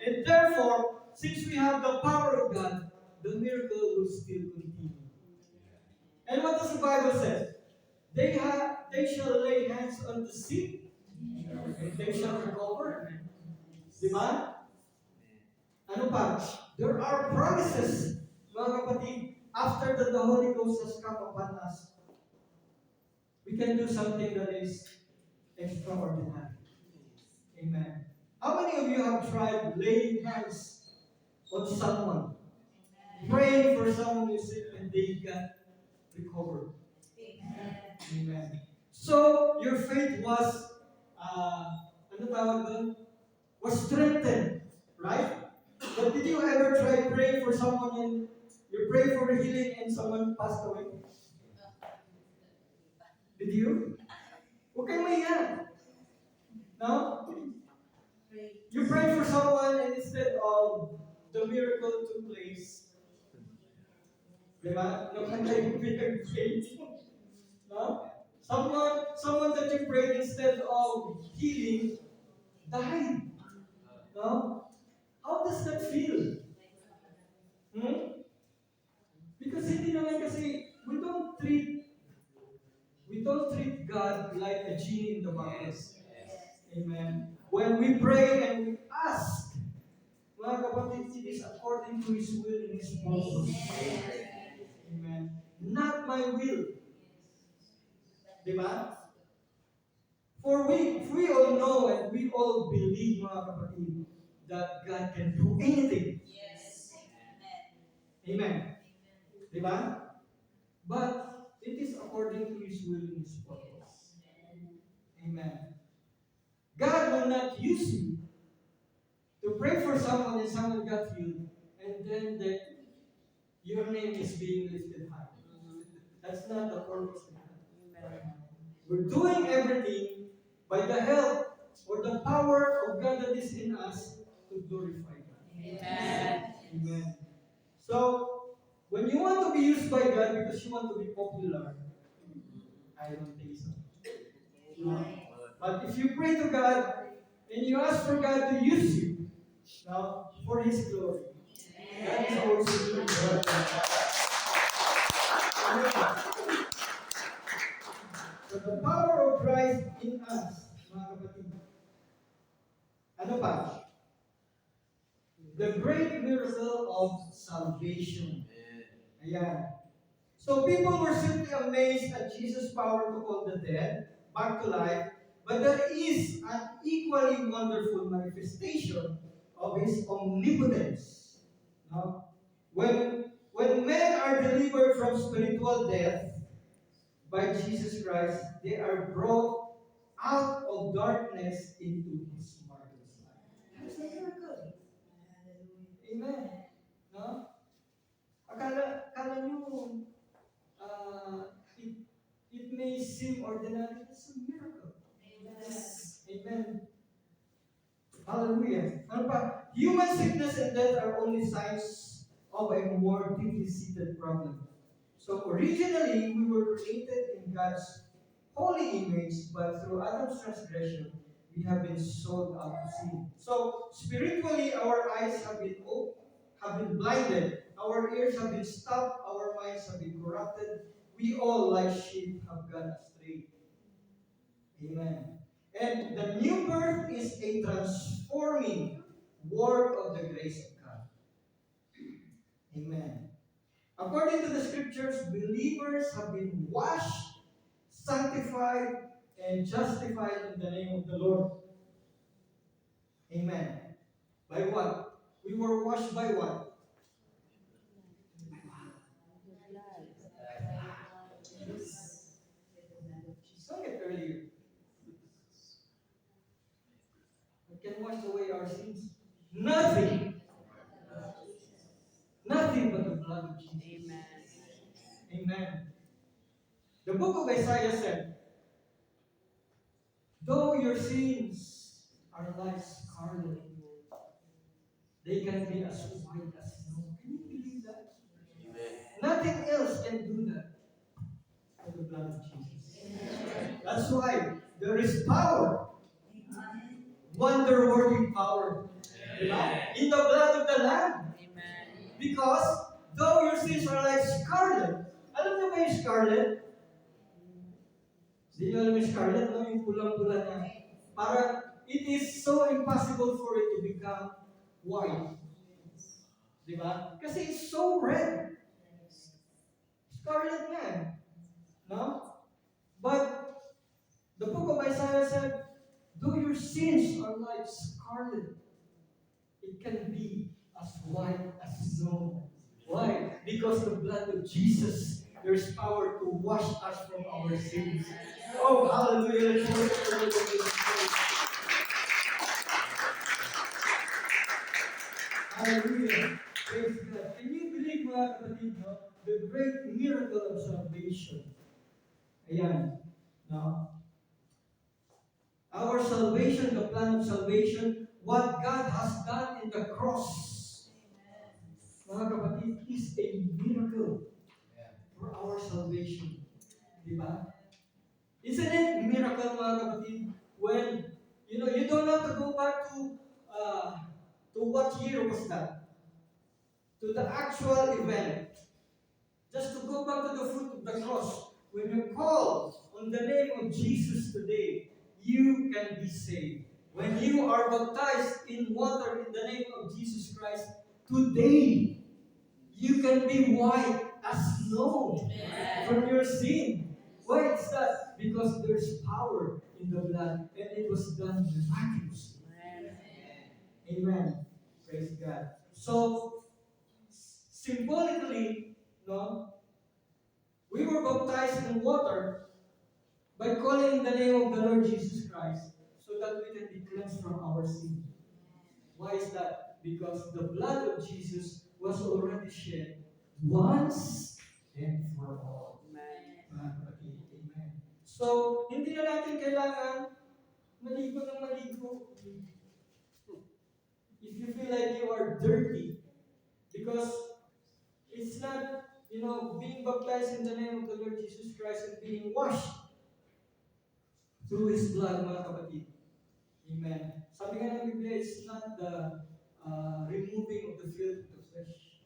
S1: And therefore, since we have the power of God, the miracle will still continue. And what does the Bible say? They shall lay hands on the sick, and they shall recover. Diba? Ano pa? There are promises, mga kapatid, after that the Holy Ghost has come upon us. We can do something that is extraordinary. Amen. How many of you have tried laying hands on someone, praying for someone who's sick and they got recovered? Amen. So your faith was, ano tawag doon? Was strengthened, right? But did you ever try praying for someone and you pray for healing and someone passed away? Did you? Huwag kayong mahiya. No? You pray for someone and instead of the miracle took place, diba? No kanta yung pinag-pray. No? Someone that you prayed instead of healing died. No? How does that feel? Because hindi naman kasi we don't treat God like a genie in the bottle. Amen. When we pray and we ask, mga kapatid, it is according to His will and His purpose. Amen. Not my will. Diba? For we all know and we all believe, mga kapatid, that God can do anything. Amen. Diba? But it is according to His will and His purpose. Amen. God will not use you pray for someone and someone got healed, and then your name is being lifted high. That's not the purpose of God. We're doing everything by the help or the power of God that is in us to glorify God.
S2: Amen.
S1: Amen. So, when you want to be used by God because you want to be popular, I don't think so. No. But if you pray to God and you ask for God to use you, now for His glory, that is also good. Amen. So the power of Christ in us, mga kapatid. Ano pa? The great miracle of salvation. Ayan. So people were simply amazed at Jesus' power to call the dead back to life, but there is an equally wonderful manifestation of His omnipotence. No? When men are delivered from spiritual death by Jesus Christ, they are brought out of darkness into His marvelous light. That's a miracle. Amen. No? Akala nyo, it may seem ordinary, it's a miracle. Amen. Hallelujah. Ano pa? Human sickness and death are only signs of a more deeply seated problem. So originally, we were created in God's holy image, but through Adam's transgression, we have been sold out to sin. So spiritually, our eyes have been opened, have been blinded, our ears have been stopped, our minds have been corrupted. We all, like sheep, have gone astray. Amen. And the new birth is a transforming work of the grace of God. Amen. According to the scriptures, believers have been washed, sanctified, and justified in the name of the Lord. Amen. By what? We were washed by what? She sang it earlier. What can wash away our sins? Nothing. Nothing but the blood of Jesus.
S2: Amen.
S1: Amen. The book of Isaiah said, though your sins are like scarlet, they can be as white as snow. Can you believe that? Nothing else can do that but the blood of Jesus. That's why there is power, wonder-working power, in the blood of the Lamb. Because though your sins are like scarlet, alam niyo ba yung scarlet? Hindi niyo alam yung scarlet, no? Yung pulang-pula niya. Parang, it is so impossible for it to become white. Diba? Kasi it's so red. Scarlet nga. No? But, the book of Isaiah said, though your sins are like scarlet, it can be as white as snow. Why? Because the blood of Jesus, there's power to wash us from our sins. Oh, hallelujah. Let's worship the Lord. Hallelujah. Praise God. Can you believe, mga kapatid, no? The great miracle of salvation? Ayan. No? Our salvation, the plan of salvation, what God has done in the cross, mga kapatid, is a miracle for our salvation. Diba? Isn't it miracle, mga kapatid, when, you don't have to go back to what year was that? To the actual event. Just to go back to the foot of the cross. When you call on the name of Jesus today, you can be saved. When you are baptized in water in the name of Jesus Christ, today, you can be white as snow from your sin. Why is that? Because there's power in the blood, and it was done miraculously. Amen. Praise God. So, symbolically, we were baptized in water by calling the name of the Lord Jesus Christ so that we can be cleansed from our sin. Why is that? Because the blood of Jesus was already shed once and for all. Mga kapatid, amen. So, hindi na natin kailangan maligo ng maligo. If you feel like you are dirty, because it's not, being baptized in the name of the Lord Jesus Christ and being washed through His blood, mga kapatid. Amen. Sabi nga ng Biblia, it's not the removing of the filth of the flesh.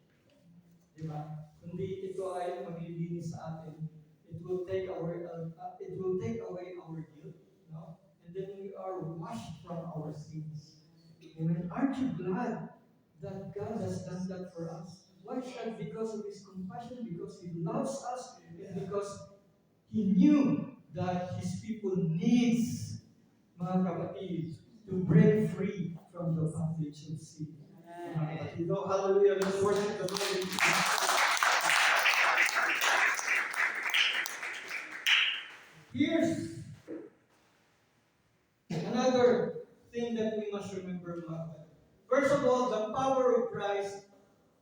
S1: Diba? Kundi ito ay maglilinis sa atin. It will take away our guilt, no? And then we are washed from our sins. Amen. Aren't you glad that God has done that for us? Why is that? Because of His compassion, because He loves us, and because He knew that His people needs, mga kapatid, to break free from the bondage of sin. Mga kapatid, hallelujah, let's worship the Lord. Here's another thing that we must remember, mga kapatid. First of all, the power of Christ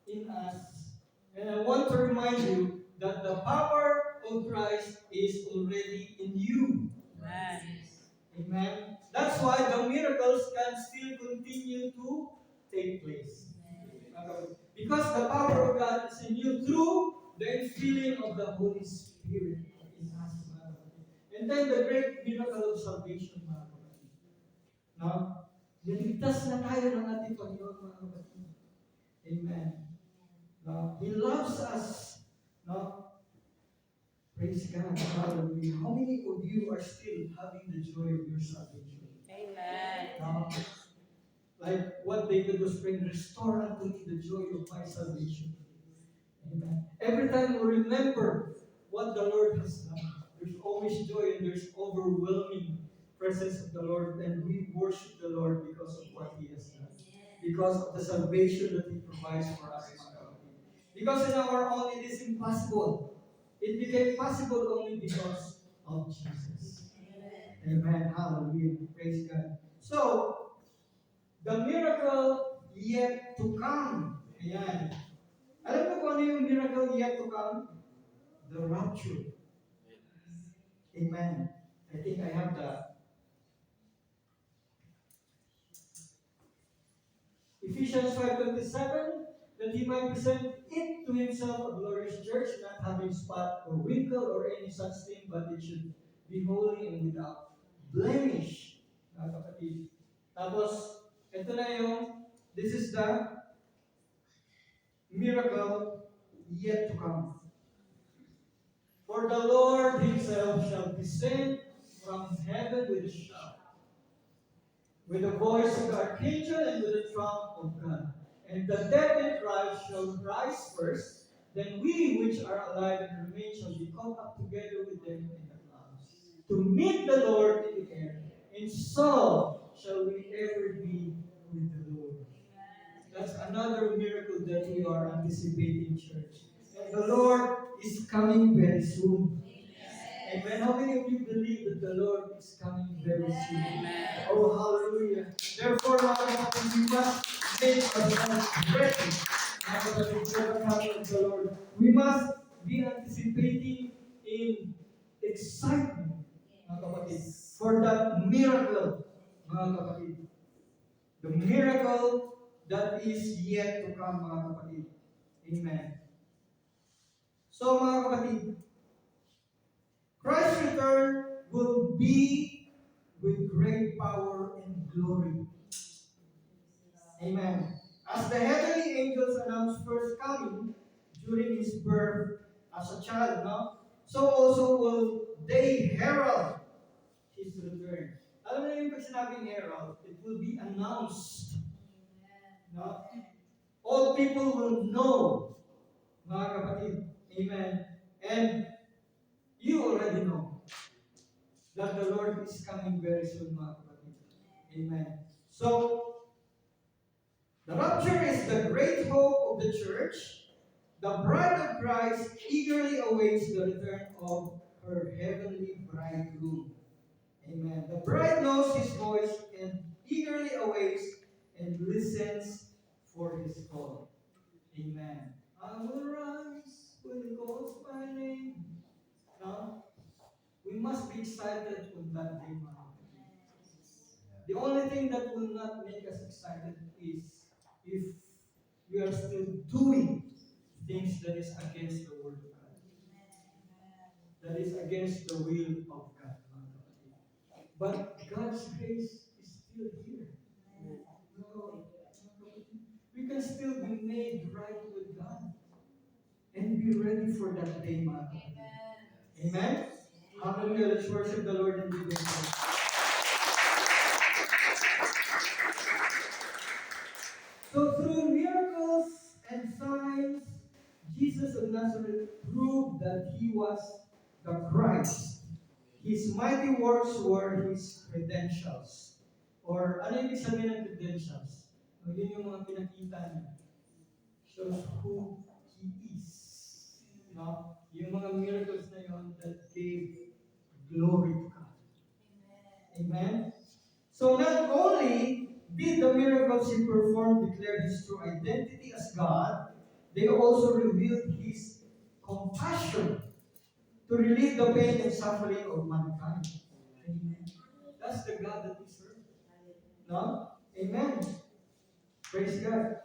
S1: in us. And I want to remind you that the power of Christ is already in you. Amen. That's why the miracles can still continue to take place. Because the power of God is in you through the infilling of the Holy Spirit in us. And then the great miracle of salvation, mga kapatid. No? Niligtas na tayo ng ating Panginoon, mga kapatid. Amen. No? He loves us. No? Praise God. Hallelujah. How many of you are still having the joy of your salvation?
S2: Amen.
S1: No? Like what David was praying, restore unto me the joy of my salvation. Amen. Every time we remember what the Lord has done, there's always joy and there's overwhelming presence of the Lord, and we worship the Lord because of what He has done. Because of the salvation that He provides for us. Because in our own it is impossible. It became possible only because of Jesus. Amen. Hallelujah. Praise God. So, the miracle yet to come. Ayan. Alam mo kung ano yung miracle yet to come? The rapture. Amen. I think I have the Ephesians 5:27, that He might present it to Himself a glorious church, not having spot or wrinkle or any such thing, but it should be holy and without blemish. Mga kapatid. Tapos, ito na this is the miracle yet to come. For the Lord Himself shall descend from heaven with a shout, with the voice of the archangel and with the trump of God. And the dead in Christ shall rise first, then we which are alive and remain shall be caught up together with them in the clouds, to meet the Lord in the air. And so shall we ever be with the Lord. That's another miracle that we are anticipating, church. And the Lord is coming very soon. Amen. How many of you believe that the Lord is coming very soon?
S2: Amen.
S1: Oh, hallelujah. Therefore, we must make ourselves ready for the coming of the Lord. We must be anticipating in excitement, mga kapatid, for that miracle, mga kapatid. The miracle that is yet to come, mga kapatid. Amen. So, mga kapatid, Christ's return will be with great power and glory. Amen. As the heavenly angels announced first coming during His birth as a child, no? So also will they herald His return. Alam mo yung pag sinabing herald, it will be announced. No? All people will know, mga kapatid. Amen. And you already know that the Lord is coming very soon, mga kapatid. Amen. So, the rapture is the great hope of the church. The bride of Christ eagerly awaits the return of her heavenly bridegroom. Amen. The bride knows His voice and eagerly awaits and listens for his call. Amen. I will rise when he calls my name. Now, we must be excited on that day, mga kapatid. The only thing that will not make us excited is if we are still doing things that is against the word of God, that is against the will of God, mga kapatid. But God's grace is still here. No, we can still be made right with God and be ready for that day, mga kapatid. Amen? Hallelujah. Let's worship the Lord and give Him praise. So through miracles and signs, Jesus of Nazareth proved that He was the Christ. His mighty works were His credentials. Or ano yung ibig sabihin ng credentials? Yun yung mga pinakita niya. Shows who He is. No? Yung mga miracles na yun that gave glory to God. Amen? So not only did the miracles He performed declare His true identity as God, they also revealed His compassion to relieve the pain and suffering of mankind. Amen. That's the God that we serve. No? Amen. Praise God.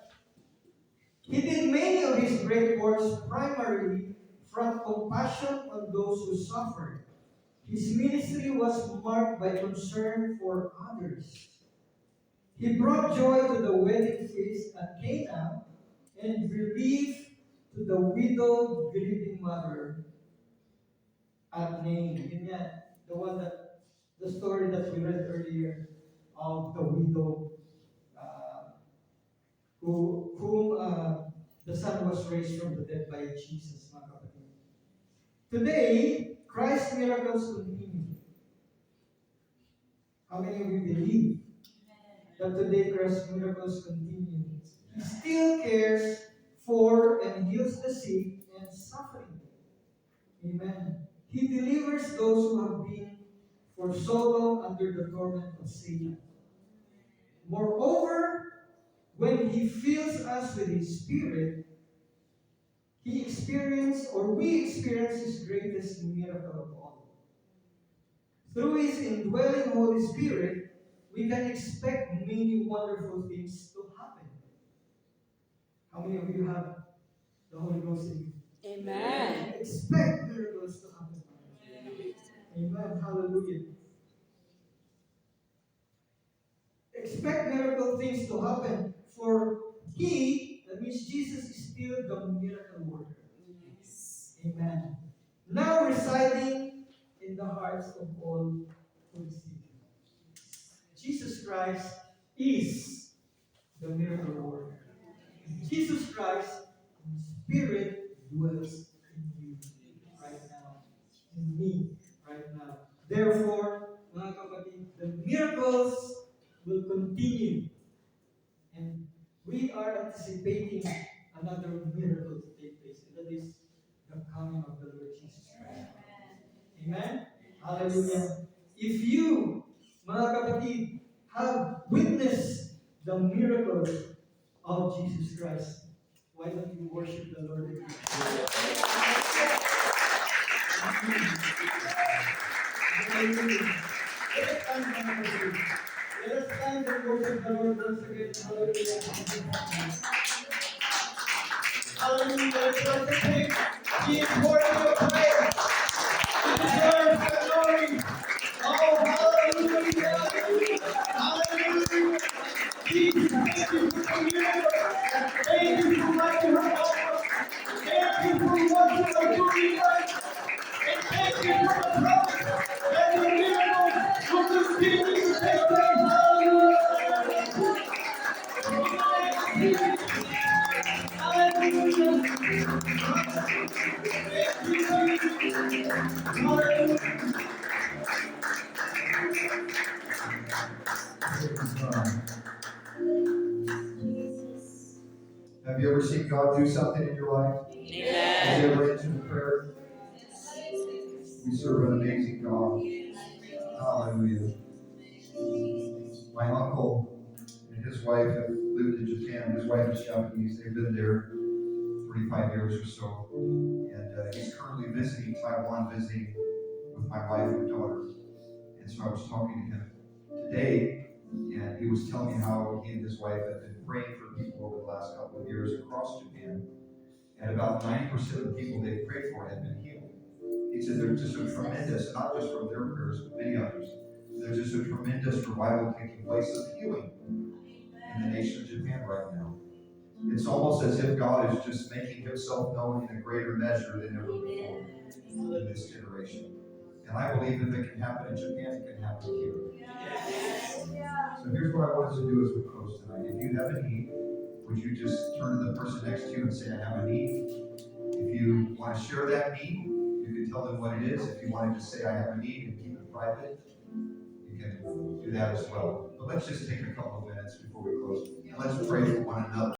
S1: He did many of His great works primarily from compassion on those who suffered. His ministry was marked by concern for others. He brought joy to the wedding feast at Cana and relief to the widowed grieving mother at Nain. Yun yan, the story that we read earlier of the widow whom the son was raised from the dead by Jesus, mga kapatid. Today, Christ's miracles continue. How many of you believe that today Christ's miracles continue? He still cares for and heals the sick and suffering. Amen. He delivers those who have been for so long under the torment of Satan. Moreover, when He fills us with His Spirit, we experience His greatest miracle of all. Through His indwelling Holy Spirit, we can expect many wonderful things to happen. How many of you have the Holy Ghost in you?
S2: Amen.
S1: Expect miracles to happen. Amen. Hallelujah. Expect miracle things to happen. For He, that means Jesus, is still the miracle worker. Amen. Now residing in the hearts of all who receive Him. Jesus Christ is the miracle worker. Jesus Christ, Spirit dwells in you right now, in me right now. Therefore, mga kapatid, the miracles will continue. And we are anticipating another miracle to take place. And that is the coming of the Lord Jesus Christ. Amen? Hallelujah. If you, mga kapatid, have witnessed the miracles of Jesus Christ, why don't you worship the Lord again? Hallelujah. Let us stand, mga kapatid. Let us stand and worship the Lord once again. Hallelujah. Hallelujah. Let's worship Him. He is worthy of praise. He deserves the glory. Oh, hallelujah. Hallelujah. Jesus, thank you for the miracle. Thank you for what you have done. Thank you for what you are doing right. And thank you for the promise that the miracle will continue to take place. Hallelujah. Hallelujah.
S4: Have you ever seen God do something in your life? Have you ever answered a prayer? We serve an amazing God. Hallelujah. My uncle and his his wife have lived in Japan. His wife is Japanese. They've been there 35 years or so. And he's currently visiting Taiwan, visiting with my wife and daughter. And so I was talking to him today, and he was telling me how he and his wife have been praying for people over the last couple of years across Japan. And about 90% of the people they prayed for had been healed. He said there's just a tremendous, not just from their prayers, but many others, there's just a tremendous revival taking place of healing in the nation of Japan right now. It's almost as if God is just making himself known in a greater measure than ever before in this generation. And I believe if it can happen in Japan, it can happen here. So here's what I want us to do as we close tonight. If you have a need, would you just turn to the person next to you and say, I have a need? If you want to share that need, you can tell them what it is. If you want to just say, I have a need and keep it private, you can do that as well. But let's just take a couple of minutes before we close. And let's pray for one another.